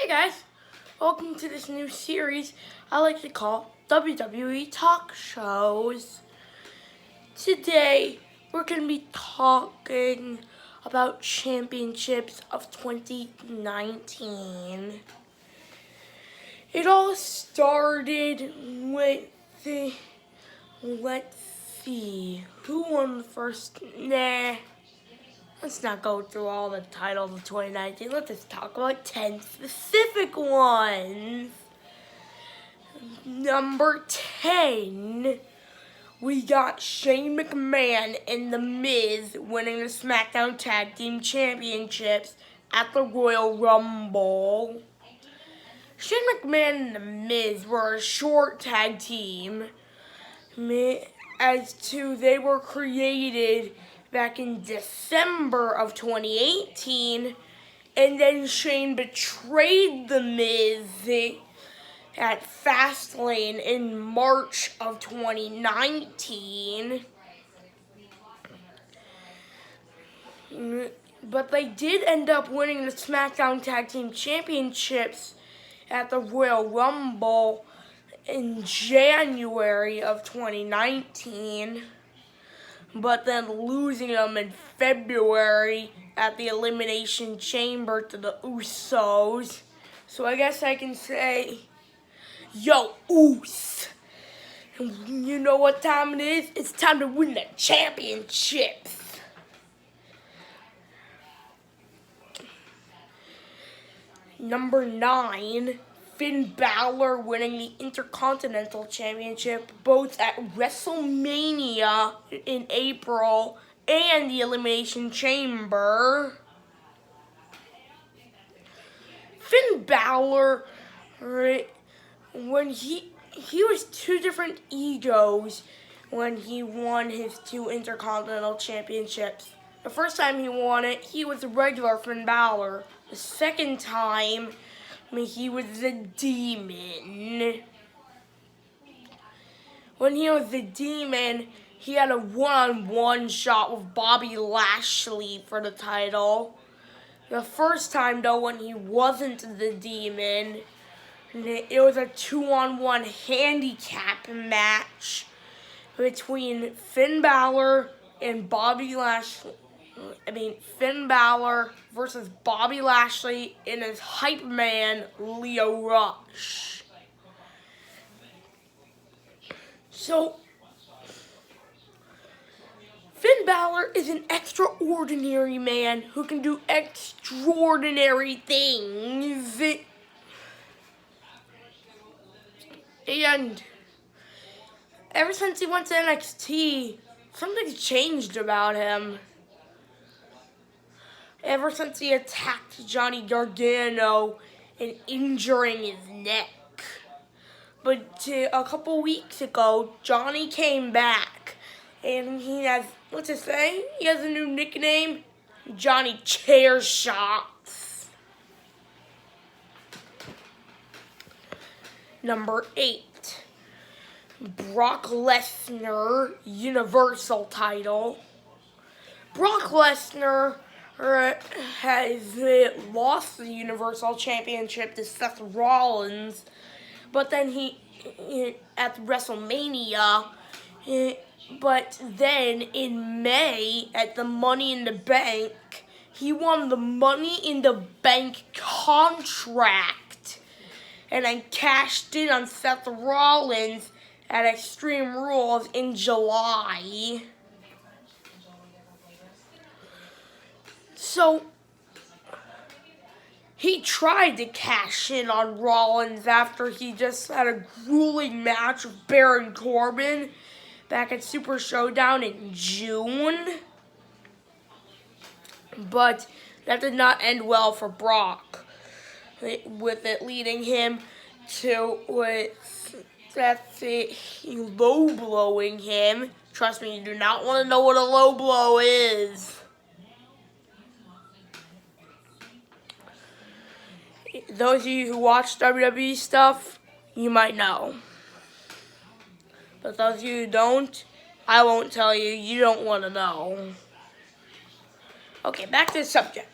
Hey guys, welcome to this new series I like to call WWE Talk Shows. Today we're going to be talking about championships of 2019. It all started with let's see, who won the first, let's not go through all the titles of 2019. Let's just talk about 10 specific ones. Number 10, we got Shane McMahon and The Miz winning the SmackDown Tag Team Championships at the Royal Rumble. Shane McMahon and The Miz were a short tag team. They were created back in December of 2018, and then Shane betrayed The Miz at Fastlane in March of 2019. But they did end up winning the SmackDown Tag Team Championships at the Royal Rumble in January of 2019. But then losing them in February at the Elimination Chamber to the Usos. So I guess I can say, yo, Us. You know what time it is? It's time to win the championships. Number 9, Finn Balor winning the Intercontinental Championship both at WrestleMania in April and the Elimination Chamber. Finn Balor, when he was two different egos when he won his 2 Intercontinental Championships. The first time he won it, he was a regular Finn Balor. The second time, he was the Demon. When he was the Demon, he had a one-on-one shot with Bobby Lashley for the title. The first time, though, when he wasn't the Demon, it was a 2-on-1 handicap match between Finn Balor and Bobby Lashley. Finn Balor versus Bobby Lashley and his hype man, Lio Rush. So, Finn Balor is an extraordinary man who can do extraordinary things. And ever since he went to NXT, something's changed about him. Ever since he attacked Johnny Gargano and injuring his neck. But a couple weeks ago, Johnny came back. And he has, he has a new nickname, Johnny Chair Shots. Number 8, Brock Lesnar, Universal title. Brock Lesnar has lost the Universal Championship to Seth Rollins, but then he at WrestleMania, but then in May at the Money in the Bank, he won the Money in the Bank contract and then cashed in on Seth Rollins at Extreme Rules in July. So, he tried to cash in on Rollins after he just had a grueling match with Baron Corbin back at Super Showdown in June. But that did not end well for Brock, with it leading him to low blowing him. Trust me, you do not want to know what a low blow is. Those of you who watch WWE stuff, you might know. But those of you who don't, I won't tell you. You don't want to know. Okay, back to the subject.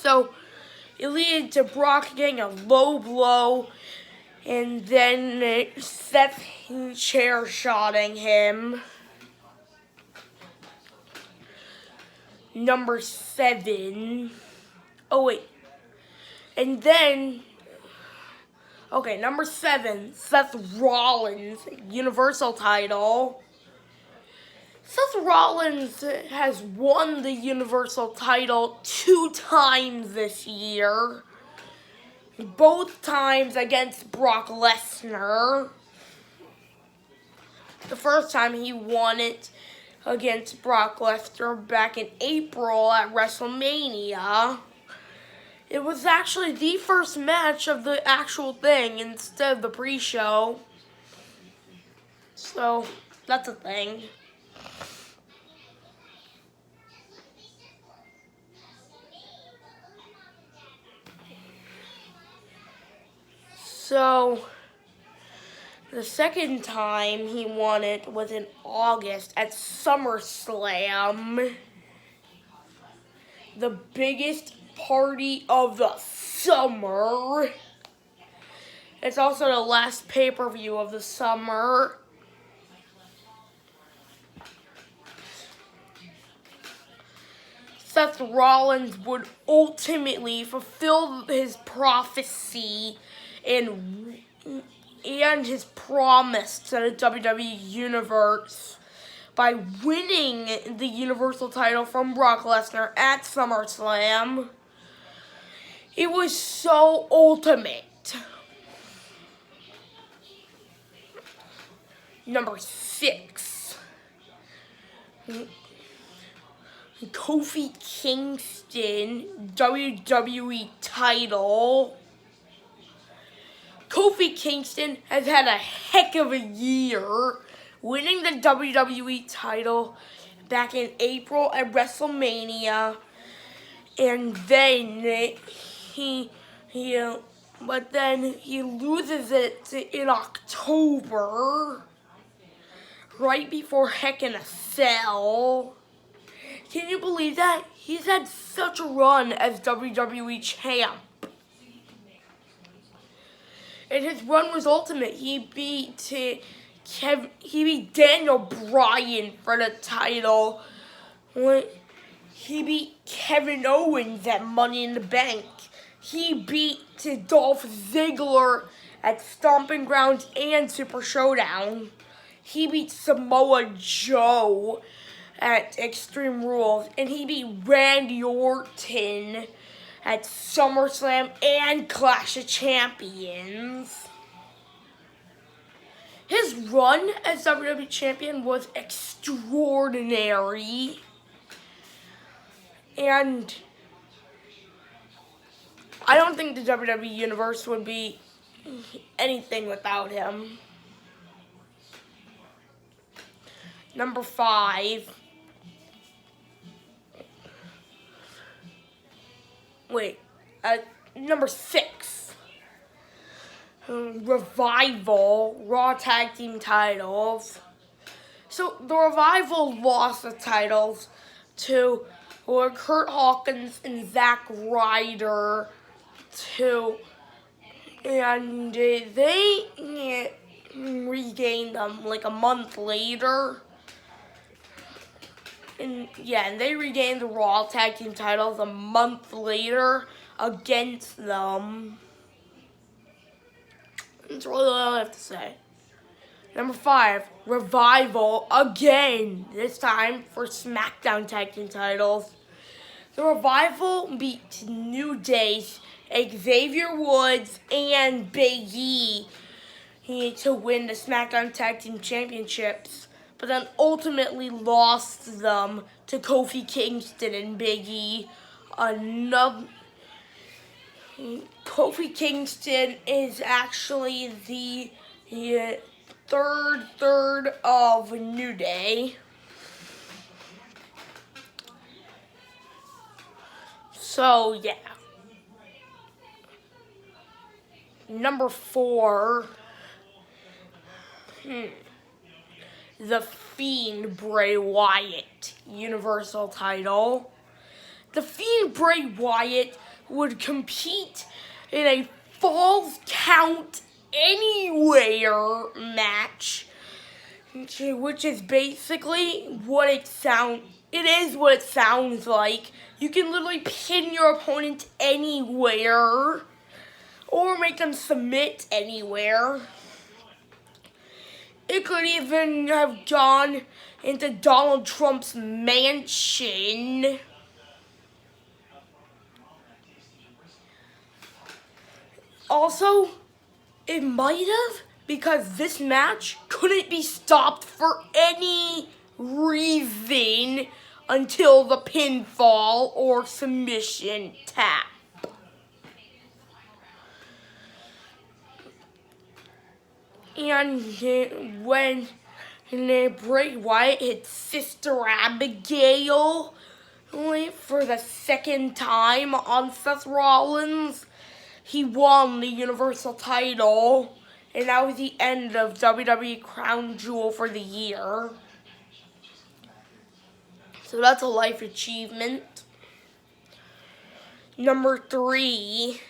So, It led to Brock getting a low blow, and then Seth chair-shotting him. Number 7. Oh, wait. And then, okay, number 7, Seth Rollins, Universal title. Seth Rollins has won the Universal title 2 times this year. Both times against Brock Lesnar. The first time he won it against Brock Lesnar back in April at WrestleMania. It was actually the first match of the actual thing instead of the pre-show. So, that's a thing. So, the second time he won it was in August at SummerSlam. The biggest party of the summer. It's also the last pay-per-view of the summer. Seth Rollins would ultimately fulfill his prophecy and his promise to the WWE Universe by winning the Universal title from Brock Lesnar at SummerSlam. It was so ultimate. Number 6. Kofi Kingston WWE title. Kofi Kingston has had a heck of a year, winning the WWE title back in April at WrestleMania, and then he loses it in October, right before Heck in a Cell. Can you believe that? He's had such a run as WWE champ. And his run was ultimate. He beat Daniel Bryan for the title. He beat Kevin Owens at Money in the Bank. He beat Dolph Ziggler at Stomping Grounds and Super Showdown. He beat Samoa Joe at Extreme Rules. And he beat Randy Orton at SummerSlam and Clash of Champions. His run as WWE Champion was extraordinary. And I don't think the WWE Universe would be anything without him. Number 5. Number 6. Revival, Raw Tag Team titles. So the Revival lost the titles to Kurt Hawkins and Zack Ryder and they regained them like a month later. And they regained the Raw Tag Team titles a month later against them. That's really all I have to say. Number 5, Revival again. This time for SmackDown Tag Team titles. The Revival beat New Day's Xavier Woods and Big E to win the SmackDown Tag Team Championships, but then ultimately lost them to Kofi Kingston and Big E. Kofi Kingston is actually the third of New Day. So, yeah. Number 4. The Fiend Bray Wyatt Universal title. The Fiend Bray Wyatt would compete in a Falls Count Anywhere match, which is basically what it sounds. It is what it sounds like. You can literally pin your opponent anywhere, or make them submit anywhere. It could even have gone into Donald Trump's mansion. Also, it might have, because this match couldn't be stopped for any reason until the pinfall or submission tap. And when Bray Wyatt hit Sister Abigail for the second time on Seth Rollins, he won the Universal title, and that was the end of WWE Crown Jewel for the year. So that's a life achievement. Number 3,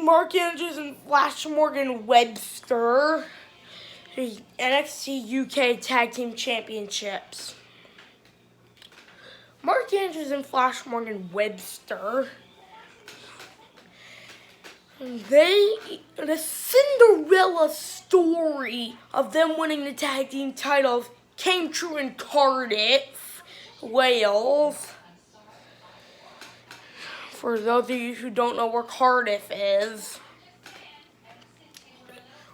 Mark Andrews and Flash Morgan Webster, NXT UK Tag Team Championships. Mark Andrews and Flash Morgan Webster, the Cinderella story of them winning the tag team titles came true in Cardiff, Wales. For those of you who don't know where Cardiff is,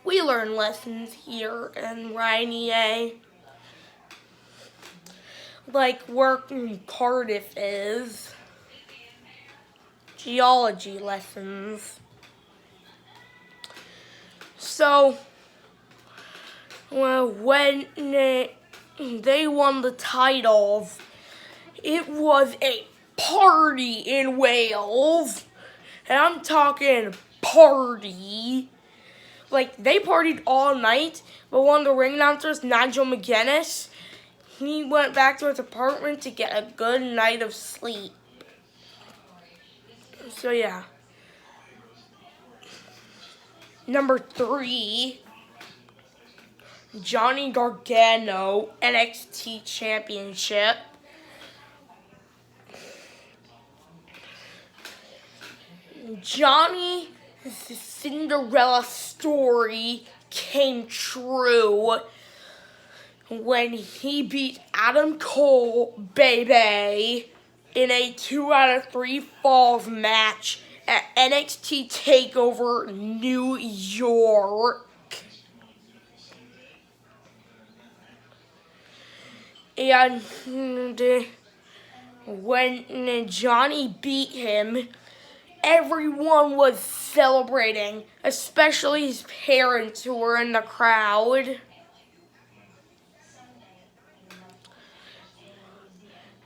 we learn lessons here in Rainier. Like where Cardiff is. Geology lessons. So, when they won the titles, it was a party in Wales. And I'm talking party. Like, they partied all night, but one of the ring announcers, Nigel McGuinness, he went back to his apartment to get a good night of sleep. So, yeah. Number 3, Johnny Gargano, NXT Championship. Johnny's Cinderella story came true when he beat Adam Cole, baby, in a 2 out of 3 falls match at NXT TakeOver New York. And when Johnny beat him, everyone was celebrating, especially his parents who were in the crowd.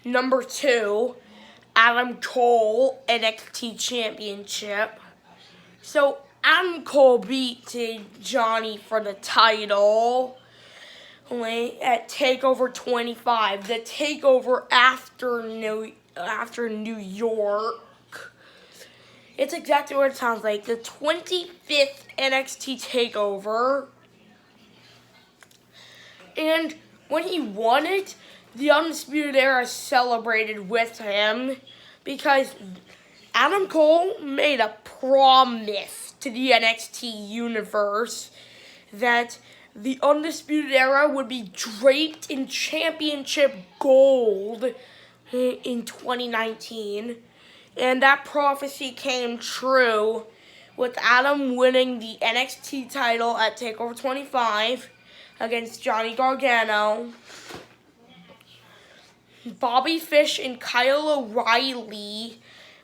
Number 2, Adam Cole, NXT Championship. So Adam Cole beat Johnny for the title at TakeOver 25, the TakeOver after New York. It's exactly what it sounds like, the 25th NXT TakeOver. And when he won it, the Undisputed Era celebrated with him because Adam Cole made a promise to the NXT universe that the Undisputed Era would be draped in championship gold in 2019. And that prophecy came true with Adam winning the NXT title at TakeOver 25 against Johnny Gargano. Bobby Fish and Kyle O'Reilly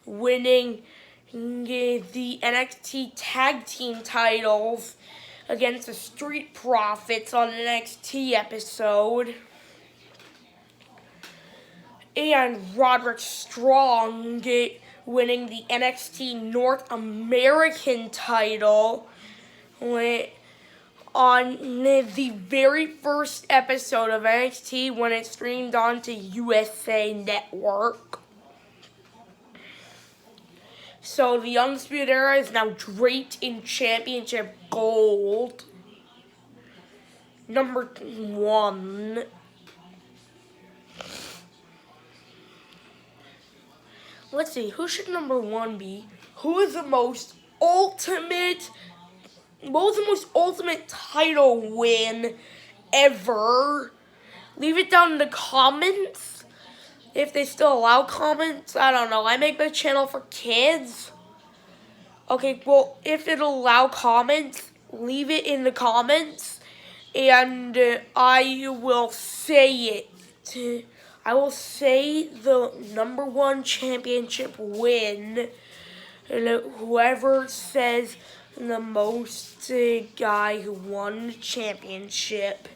winning the NXT Tag Team titles against the Street Profits on an NXT episode. And Roderick Strong winning the NXT North American title on the very first episode of NXT when it streamed onto USA Network. So the Undisputed Era is now draped in championship gold. Number 1. Let's see, who should number 1 be? Who is the most ultimate title win ever? Leave it down in the comments. If they still allow comments, I don't know. I make my channel for kids. Okay, well, if it'll allow comments, leave it in the comments. And I will say it. I will say the number 1 championship win. And whoever says the most guy who won the championship.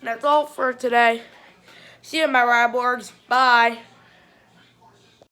That's all for today. See you, my Ryborgs. Bye.